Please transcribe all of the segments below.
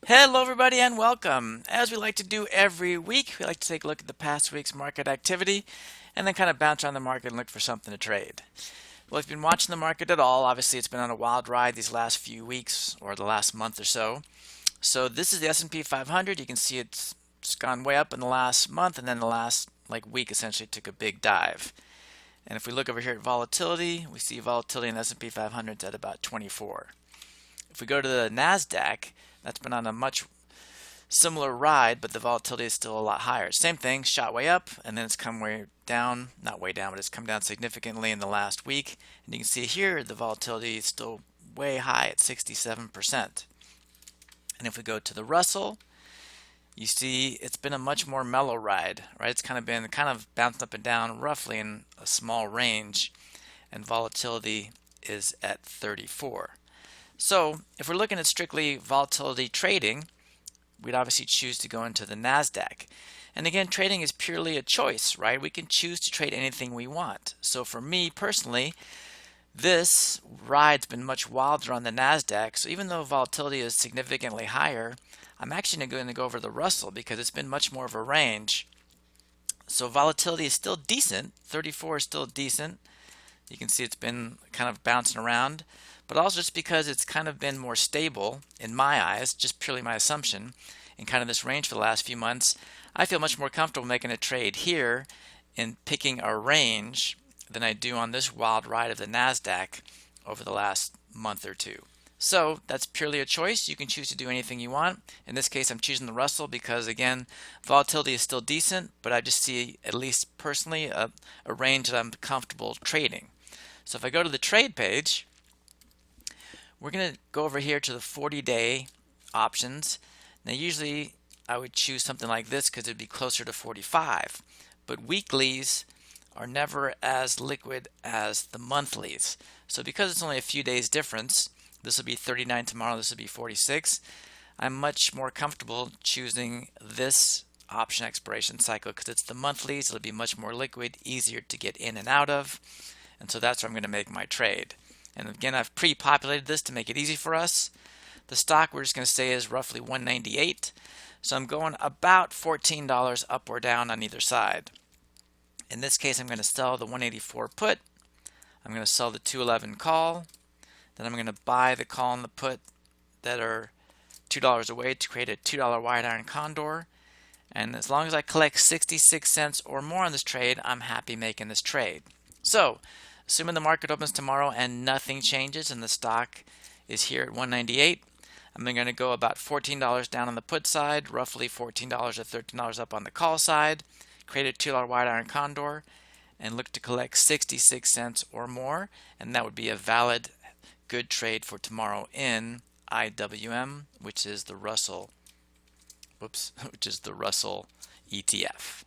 Hello, everybody, and welcome. As we like to do every week, we like to take a look at the past week's market activity and then kind of bounce around the market and look for something to trade. Well, if you've been watching the market at all, obviously it's been on a wild ride these last few weeks or the last month or so. So this is the S&P 500. You can see it's gone way up in the last month, and then the last week essentially took a big dive. And if we look over here at volatility, we see volatility in the S&P 500 at about 24. If we go to the NASDAQ, that's been on a much similar ride, but the volatility is still a lot higher. Same thing, shot way up, and then it's come way down, not way down, but it's come down significantly in the last week. And you can see here the volatility is still way high at 67%. And if we go to the Russell, you see it's been a much more mellow ride, right? It's been bounced up and down roughly in a small range, and volatility is at 34. So if we're looking at strictly volatility trading, we'd obviously choose to go into the NASDAQ. And again, trading is purely a choice, right? We can choose to trade anything we want. So for me personally, this ride's been much wilder on the NASDAQ. So even though volatility is significantly higher, I'm actually going to go over the Russell because it's been much more of a range. So volatility is still decent. 34 is still decent. You can see it's been kind of bouncing around, but also just because it's kind of been more stable in my eyes, just purely my assumption, in kind of this range for the last few months, I feel much more comfortable making a trade here in picking a range than I do on this wild ride of the NASDAQ over the last month or two. So that's purely a choice. You can choose to do anything you want. In this case, I'm choosing the Russell because, again, volatility is still decent, but I just see, at least personally, a range that I'm comfortable trading. So if I go to the trade page, we're going to go over here to the 40-day options. Now usually I would choose something like this because it'd be closer to 45, but weeklies are never as liquid as the monthlies. So because it's only a few days difference, this will be 39 tomorrow, this will be 46, I'm much more comfortable choosing this option expiration cycle because it's the monthlies. It'll be much more liquid, easier to get in and out of. And so that's where I'm going to make my trade. And again, I've pre-populated this to make it easy for us. The stock we're just going to say is roughly 198. So I'm going about $14 up or down on either side. In this case, I'm going to sell the 184 put. I'm going to sell the 211 call. Then I'm going to buy the call and the put that are $2 away to create a $2 wide Iron Condor. And as long as I collect 66 cents or more on this trade, I'm happy making this trade. So assuming the market opens tomorrow and nothing changes and the stock is here at 198, I'm going to go about $14 down on the put side, roughly $14 or $13 up on the call side, create a $2 wide Iron Condor, and look to collect 66 cents or more, and that would be a valid, good trade for tomorrow in IWM, which is the Russell, ETF.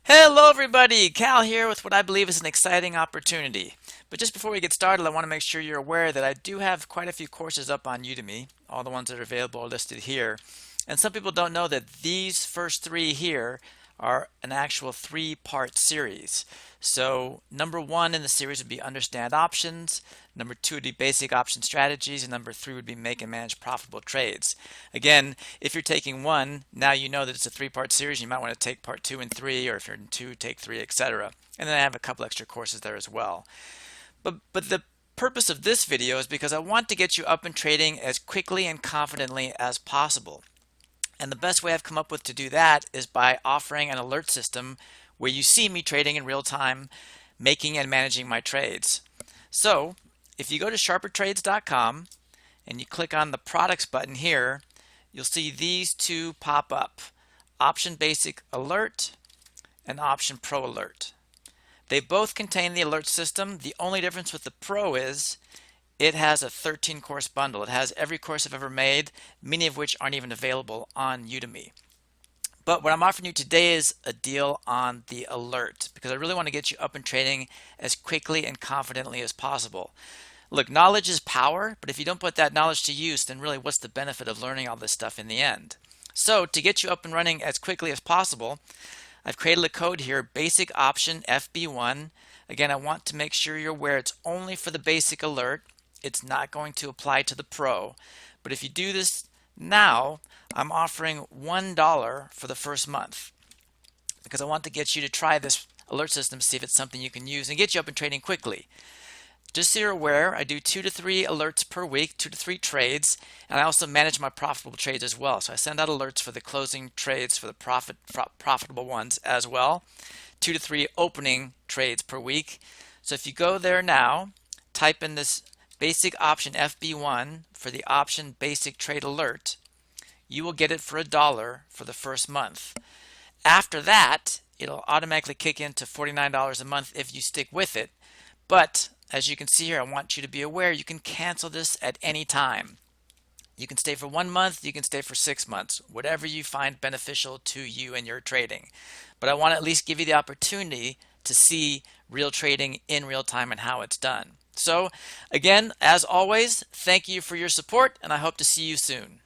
Hello everybody, Cal here with what I believe is an exciting opportunity. But just before we get started, I want to make sure you're aware that I do have quite a few courses up on Udemy. All the ones that are available are listed here. And some people don't know that these first three here are an actual three-part series. So number one in the series would be understand options, number two would be basic option strategies, and number three would be make and manage profitable trades. Again, if you're taking one, now you know that it's a three-part series. You might want to take part 2 and 3, or if you're in 2, take 3, etc. And then I have a couple extra courses there as well. But the purpose of this video is because I want to get you up and trading as quickly and confidently as possible. And the best way I've come up with to do that is by offering an alert system where you see me trading in real time, making and managing my trades. So if you go to sharpertrades.com and you click on the products button here, you'll see these two pop up, Option Basic Alert and Option Pro Alert. They both contain the alert system. The only difference with the Pro is it has a 13-course bundle. It has every course I've ever made, many of which aren't even available on Udemy. But what I'm offering you today is a deal on the alert because I really want to get you up and trading as quickly and confidently as possible. Look, knowledge is power, but if you don't put that knowledge to use, then really what's the benefit of learning all this stuff in the end? So to get you up and running as quickly as possible, I've created a code here, basic option FB1. Again, I want to make sure you're aware it's only for the basic alert. It's not going to apply to the pro. But if you do this Now I'm offering $1 for the first month because I want to get you to try this alert system, see if it's something you can use and get you up and trading quickly. Just so you're aware, I do 2 to 3 alerts per week, 2 to 3 trades, and I also manage my profitable trades as well. So I send out alerts for the closing trades for the profitable ones as well. 2 to 3 opening trades per week. So if you go there now, type in this basic option FB1 for the option basic trade alert, you will get it for $1 for the first month. After that, it'll automatically kick into $49 a month if you stick with it. But as you can see here, I want you to be aware you can cancel this at any time. You can stay for 1 month, you can stay for 6 months, whatever you find beneficial to you and your trading. But I want to at least give you the opportunity to see real trading in real time and how it's done. So again, as always, thank you for your support, and I hope to see you soon.